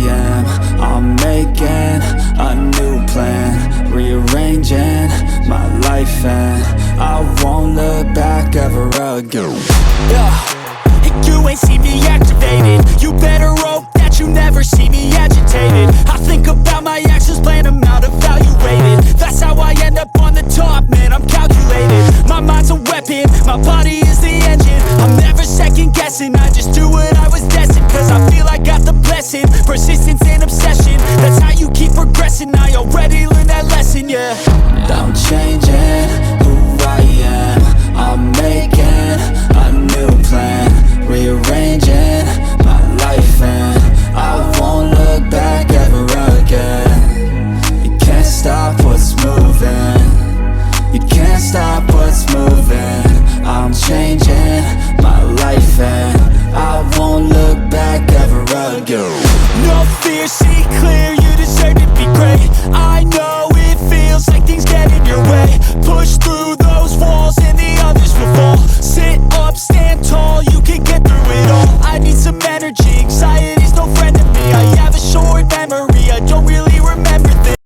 am. I'm making a new plan, rearranging my life, and I won't look back ever again. And you ain't see me activated. You better hope that you never see me agitated. I think about my actions, plan them out, evaluated. That's how I end up on the top, man, I'm calculated. My mind's a weapon, my body is the engine. I'm never second guessing, I just do what I was destined. Cause I feel I got the blessing, persistence and obsession. That's how you keep progressing, I already learned that lesson, yeah. I'm changing who I am. I'm making a new plan, rearranging my life, and I won't look back ever again. You can't stop what's moving. You can't stop what's moving. I'm changing my life, and I won't look back ever again. No fear, see clear, you deserve to be great. I know it feels like things get in your way. Push through those walls and the others will fall. Sit up, stand tall, you can get through it all. I need some energy, anxiety's no friend to me. I have a short memory, I don't really remember things.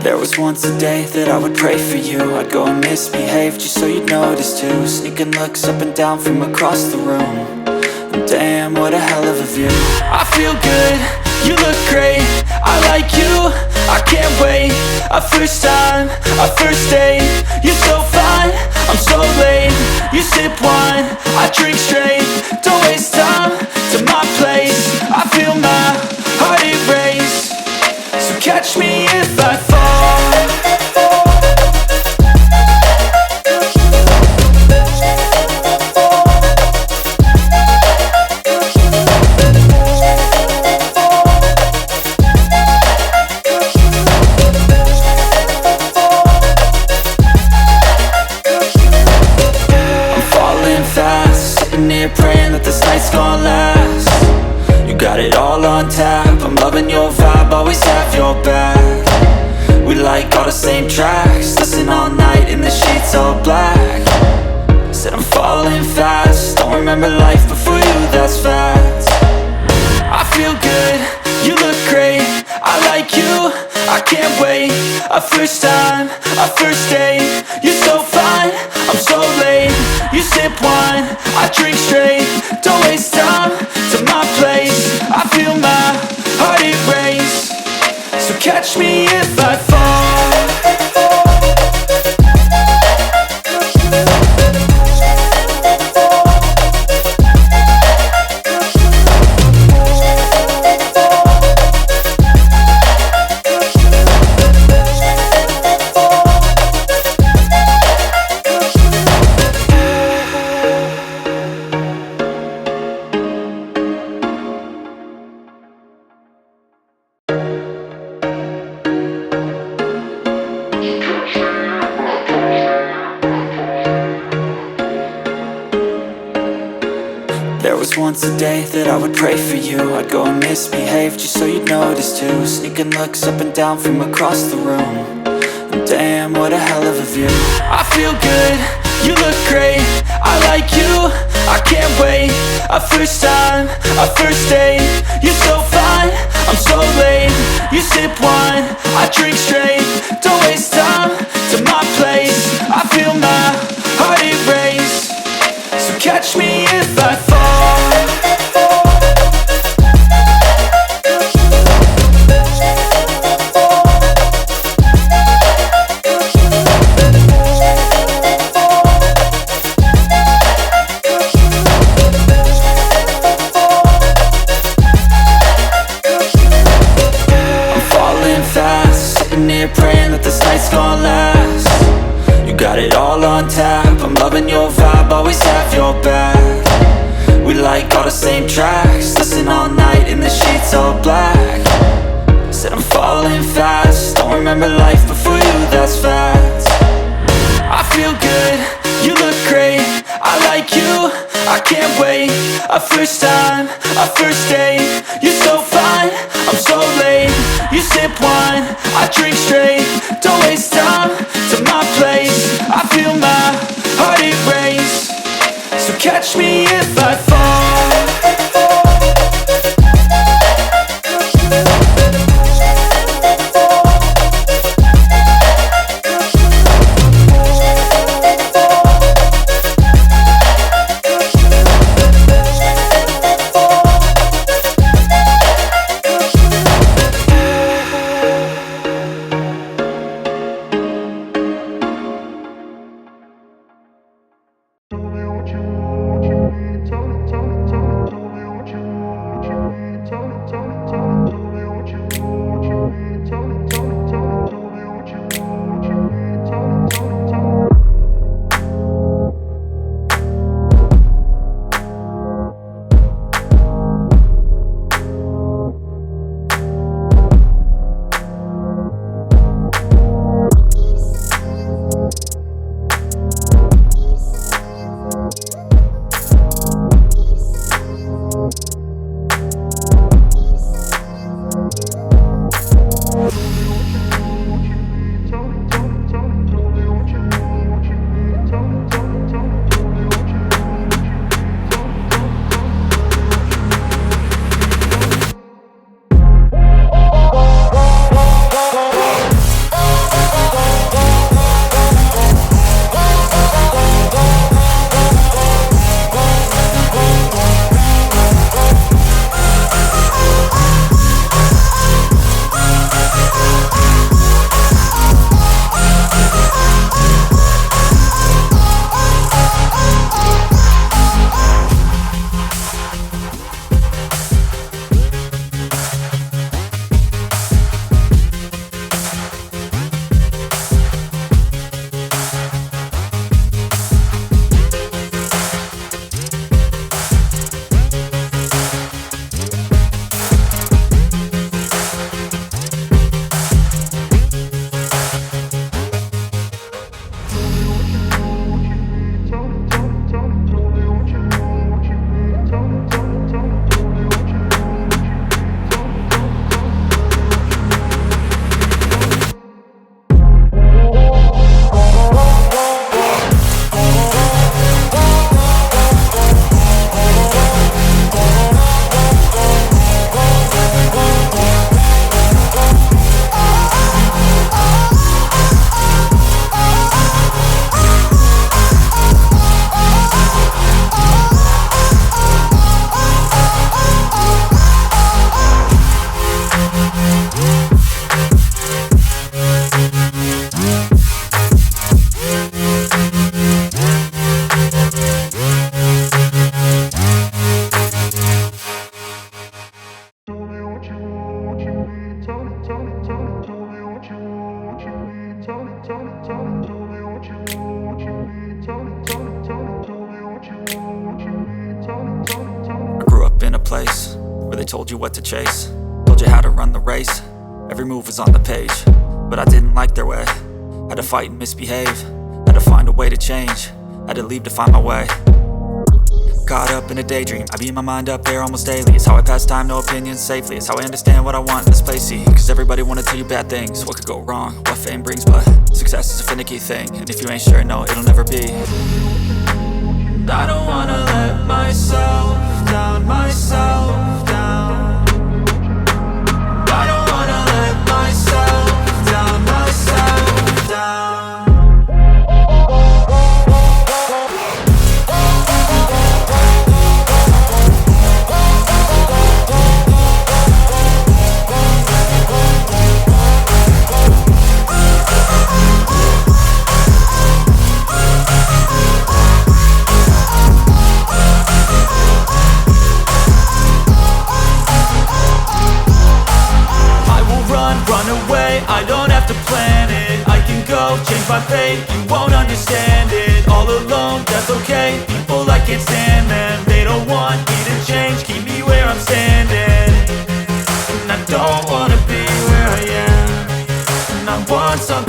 There was once a day that I would pray for you. I'd go and misbehave just so you'd notice too. Sneaking looks up and down from across the room. And damn, what a hell of a view. I feel good, you look great, I like you, I can't wait. A first time, a first date, you're so fine, I'm so late. You sip wine, I drink straight, don't waste time to my place. I feel my heart erase, so catch me if I fall. Praying that this night's gonna last. You got it all on tap, I'm loving your vibe, always have your back. We like all the same tracks, listen all night in the sheets all black. Said I'm falling fast, don't remember life before you, that's fact. I feel good, you look great, I like you, I can't wait. A first time, a first date, you're so fine, I'm so late. You sip wine, I drink straight, don't waste time to my place. I feel my heart erase, so catch me if I fall. There was once a day that I would pray for you. I'd go and misbehave just so you'd notice too. Sneaking looks up and down from across the room. And damn, what a hell of a view. I feel good, you look great, I like you, I can't wait. A first time, a first date, you're so fine, I'm so late. You sip wine, I drink straight, don't waste time to my place. I feel my heart erase, so catch me if I fall. Praying that this night's gonna last. You got it all on tap, I'm loving your vibe, always have your back. We like all the same tracks, listen all night in the sheets all black. Said I'm falling fast, don't remember life before you, that's fact. I feel good, you look great, I like you, I can't wait. A first time, a first date, you're so fine, I'm so late. You sip wine, I drink straight, don't waste time to my catch me if I fall. Place where they told you what to chase, told you how to run the race. Every move was on the page, but I didn't like their way. Had to fight and misbehave, had to find a way to change, had to leave to find my way. Caught up in a daydream, I beat my mind up there almost daily. It's how I pass time, no opinions safely. It's how I understand what I want in this place, see. Cause everybody wanna tell you bad things, what could go wrong, what fame brings. But success is a finicky thing, and if you ain't sure, no, it'll never be. I don't wanna let myself down, myself down. I don't wanna let myself down, myself down. I don't have to plan it, I can go change my fate. You won't understand it, all alone, that's okay. People I can't stand them, they don't want me to change. Keep me where I'm standing, and I don't wanna be where I am. And I want something